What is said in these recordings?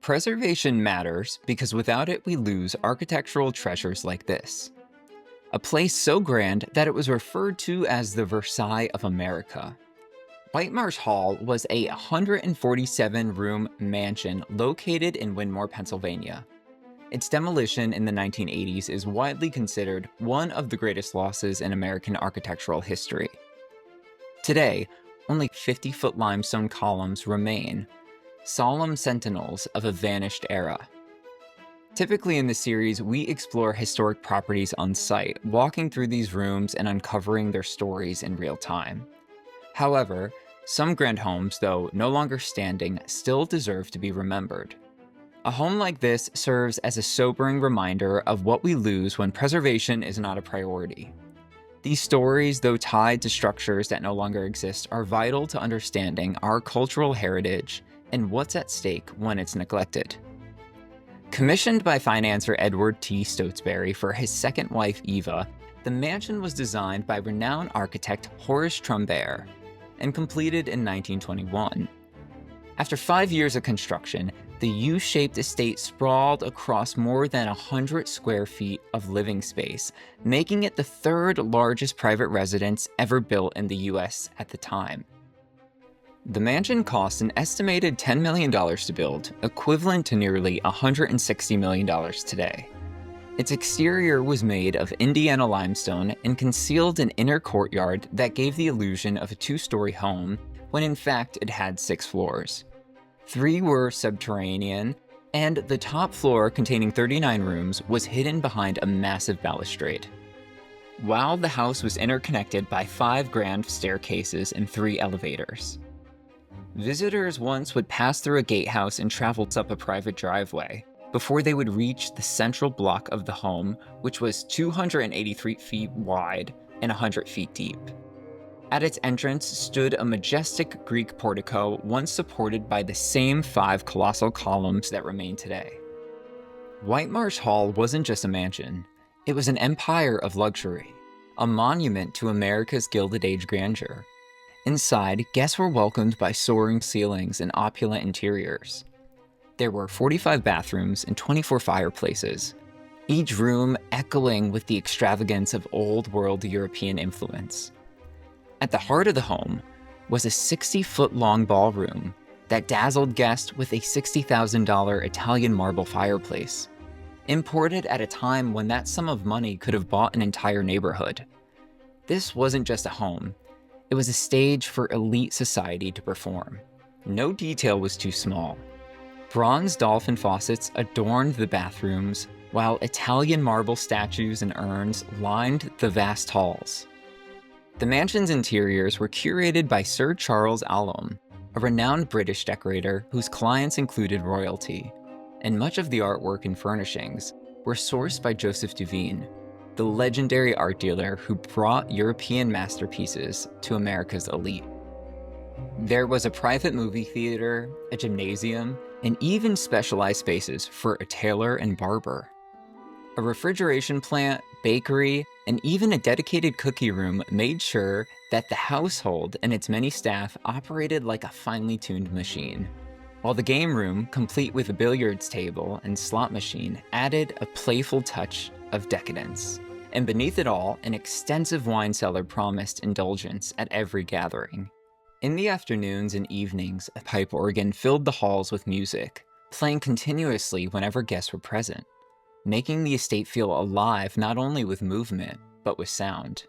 Preservation matters because without it we lose architectural treasures like this. A place so grand that it was referred to as the Versailles of America. Whitemarsh Hall was a 147-room mansion located in Wyndmoor, Pennsylvania. Its demolition in the 1980s is widely considered one of the greatest losses in American architectural history. Today, only 50-foot limestone columns remain, solemn sentinels of a vanished era. Typically in the series, we explore historic properties on site, walking through these rooms and uncovering their stories in real time. However, some grand homes, though no longer standing, still deserve to be remembered. A home like this serves as a sobering reminder of what we lose when preservation is not a priority. These stories, though tied to structures that no longer exist, are vital to understanding our cultural heritage and what's at stake when it's neglected. Commissioned by financier Edward T. Stotesbury for his second wife Eva, the mansion was designed by renowned architect Horace Trumbert and completed in 1921. After 5 years of construction, the U-shaped estate sprawled across more than 100 square feet of living space, making it the third largest private residence ever built in the US at the time. The mansion cost an estimated $10 million to build, equivalent to nearly $160 million today. Its exterior was made of Indiana limestone and concealed an inner courtyard that gave the illusion of a two-story home, when in fact it had 6 floors. 3 were subterranean, and the top floor, containing 39 rooms, was hidden behind a massive balustrade. While the house was interconnected by 5 grand staircases and 3 elevators. Visitors once would pass through a gatehouse and travel up a private driveway before they would reach the central block of the home, which was 283 feet wide and 100 feet deep. At its entrance stood a majestic Greek portico once supported by the same 5 colossal columns that remain today. Whitemarsh Hall wasn't just a mansion, it was an empire of luxury, a monument to America's Gilded Age grandeur. Inside, guests were welcomed by soaring ceilings and opulent interiors. There were 45 bathrooms and 24 fireplaces, each room echoing with the extravagance of old-world European influence. At the heart of the home was a 60-foot-long ballroom that dazzled guests with a $60,000 Italian marble fireplace, imported at a time when that sum of money could have bought an entire neighborhood. This wasn't just a home. It was a stage for elite society to perform. No detail was too small. Bronze dolphin faucets adorned the bathrooms, while Italian marble statues and urns lined the vast halls. The mansion's interiors were curated by Sir Charles Allom, a renowned British decorator whose clients included royalty, and much of the artwork and furnishings were sourced by Joseph Duveen, the legendary art dealer who brought European masterpieces to America's elite. There was a private movie theater, a gymnasium, and even specialized spaces for a tailor and barber. A refrigeration plant, bakery, and even a dedicated cookie room made sure that the household and its many staff operated like a finely tuned machine. While the game room, complete with a billiards table and slot machine, added a playful touch of decadence. And beneath it all, an extensive wine cellar promised indulgence at every gathering. In the afternoons and evenings, a pipe organ filled the halls with music, playing continuously whenever guests were present, making the estate feel alive not only with movement, but with sound.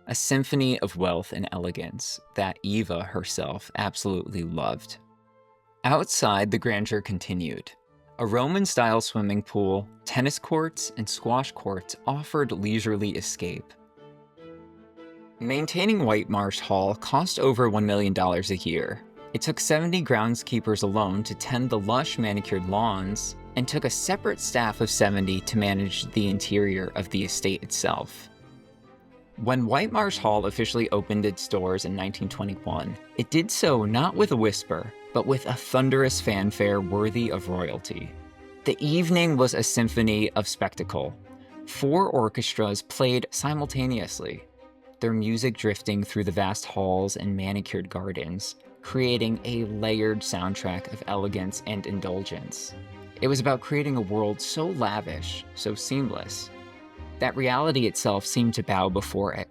A symphony of wealth and elegance that Eva herself absolutely loved. Outside, the grandeur continued. A Roman-style swimming pool, tennis courts, and squash courts offered leisurely escape. Maintaining Whitemarsh Hall cost over $1 million a year. It took 70 groundskeepers alone to tend the lush manicured lawns, and took a separate staff of 70 to manage the interior of the estate itself. When Whitemarsh Hall officially opened its doors in 1921, it did so not with a whisper, but with a thunderous fanfare worthy of royalty. The evening was a symphony of spectacle. 4 orchestras played simultaneously, their music drifting through the vast halls and manicured gardens, creating a layered soundtrack of elegance and indulgence. It was about creating a world so lavish, so seamless, that reality itself seemed to bow before it.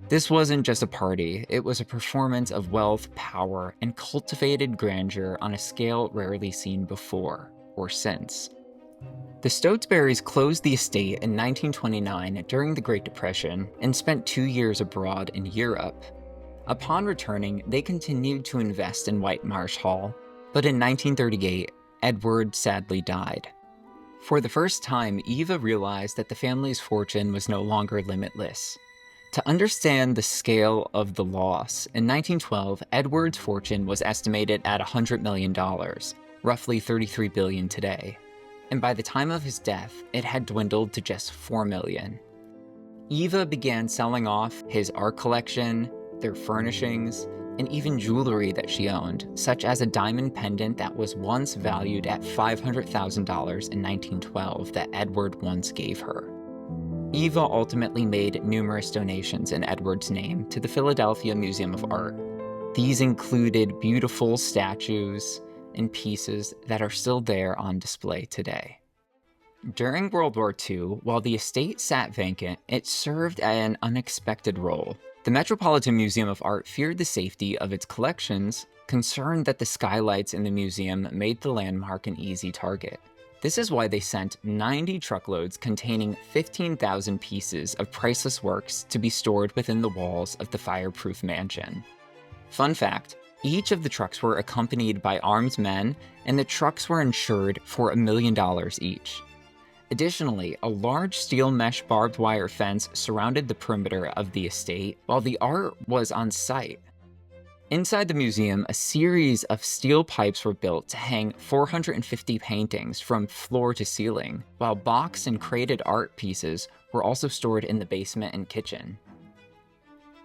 This wasn't just a party, it was a performance of wealth, power, and cultivated grandeur on a scale rarely seen before or since. The Stotesburys closed the estate in 1929 during the Great Depression and spent 2 years abroad in Europe. Upon returning, they continued to invest in Whitemarsh Hall, but in 1938, Edward sadly died. For the first time, Eva realized that the family's fortune was no longer limitless. To understand the scale of the loss, in 1912, Edward's fortune was estimated at $100 million, roughly $33 billion today. And by the time of his death, it had dwindled to just $4 million. Eva began selling off his art collection, their furnishings, and even jewelry that she owned, such as a diamond pendant that was once valued at $500,000 in 1912 that Edward once gave her. Eva ultimately made numerous donations in Edward's name to the Philadelphia Museum of Art. These included beautiful statues and pieces that are still there on display today. During World War II, while the estate sat vacant, it served an unexpected role. The Metropolitan Museum of Art feared the safety of its collections, concerned that the skylights in the museum made the landmark an easy target. This is why they sent 90 truckloads containing 15,000 pieces of priceless works to be stored within the walls of the fireproof mansion. Fun fact, each of the trucks were accompanied by armed men, and the trucks were insured for $1 million each. Additionally, a large steel mesh barbed wire fence surrounded the perimeter of the estate, while the art was on site. Inside the museum, a series of steel pipes were built to hang 450 paintings from floor to ceiling, while boxed and crated art pieces were also stored in the basement and kitchen.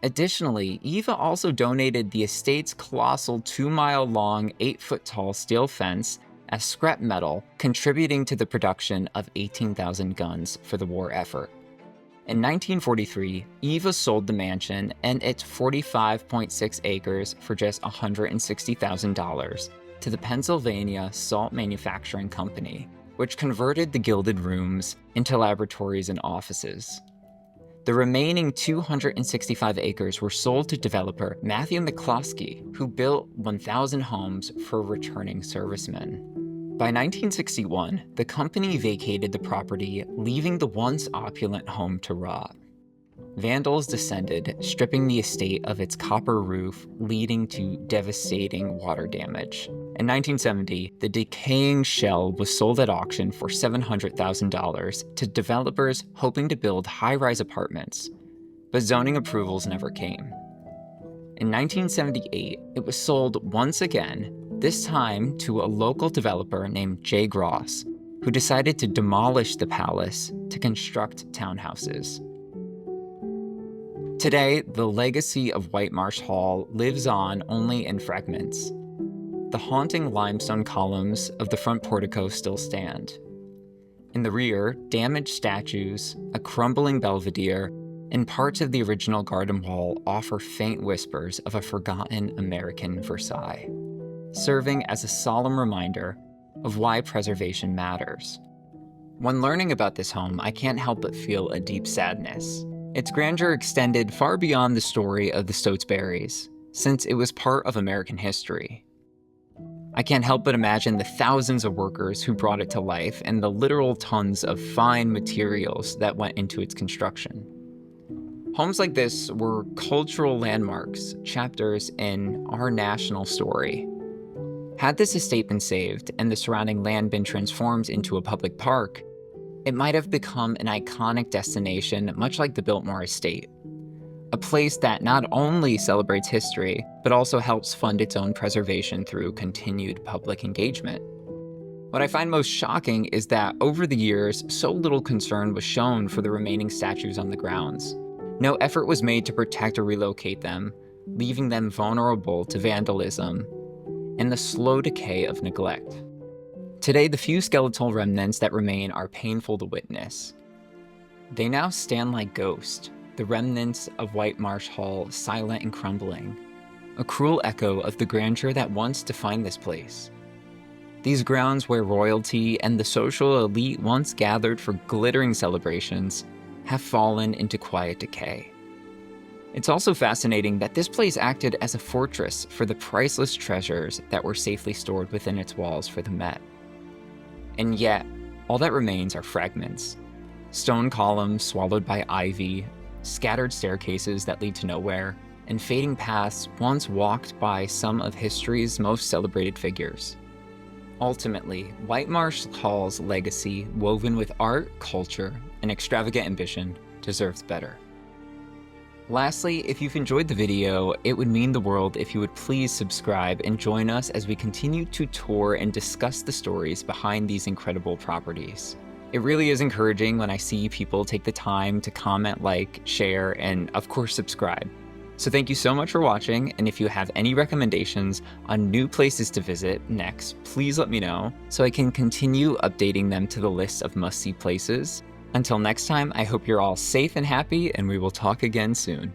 Additionally, Eva also donated the estate's colossal 2-mile-long, 8-foot-tall steel fence as scrap metal, contributing to the production of 18,000 guns for the war effort. In 1943, Eva sold the mansion and its 45.6 acres for just $160,000 to the Pennsylvania Salt Manufacturing Company, which converted the Gilded rooms into laboratories and offices. The remaining 265 acres were sold to developer Matthew McCloskey, who built 1,000 homes for returning servicemen. By 1961, the company vacated the property, leaving the once opulent home to rot. Vandals descended, stripping the estate of its copper roof, leading to devastating water damage. In 1970, the decaying shell was sold at auction for $700,000 to developers hoping to build high-rise apartments, but zoning approvals never came. In 1978, it was sold once again, this time to a local developer named Jay Gross, who decided to demolish the palace to construct townhouses. Today, the legacy of Whitemarsh Hall lives on only in fragments. The haunting limestone columns of the front portico still stand. In the rear, damaged statues, a crumbling belvedere, and parts of the original garden wall offer faint whispers of a forgotten American Versailles, serving as a solemn reminder of why preservation matters. When learning about this home, I can't help but feel a deep sadness. Its grandeur extended far beyond the story of the Stotesburys, since it was part of American history. I can't help but imagine the thousands of workers who brought it to life and the literal tons of fine materials that went into its construction. Homes like this were cultural landmarks, chapters in our national story. Had this estate been saved and the surrounding land been transformed into a public park, it might have become an iconic destination much like the Biltmore Estate. A place that not only celebrates history, but also helps fund its own preservation through continued public engagement. What I find most shocking is that over the years, so little concern was shown for the remaining statues on the grounds. No effort was made to protect or relocate them, leaving them vulnerable to vandalism and the slow decay of neglect. Today, the few skeletal remnants that remain are painful to witness. They now stand like ghosts, the remnants of Whitemarsh Hall silent and crumbling, a cruel echo of the grandeur that once defined this place. These grounds where royalty and the social elite once gathered for glittering celebrations have fallen into quiet decay. It's also fascinating that this place acted as a fortress for the priceless treasures that were safely stored within its walls for the Met. And yet, all that remains are fragments. Stone columns swallowed by ivy, scattered staircases that lead to nowhere, and fading paths once walked by some of history's most celebrated figures. Ultimately, Whitemarsh Hall's legacy, woven with art, culture, and extravagant ambition, deserves better. Lastly, if you've enjoyed the video, it would mean the world if you would please subscribe and join us as we continue to tour and discuss the stories behind these incredible properties. It really is encouraging when I see people take the time to comment, like, share, and of course subscribe. So thank you so much for watching, and if you have any recommendations on new places to visit next, please let me know so I can continue updating them to the list of must-see places. Until next time, I hope you're all safe and happy, and we will talk again soon.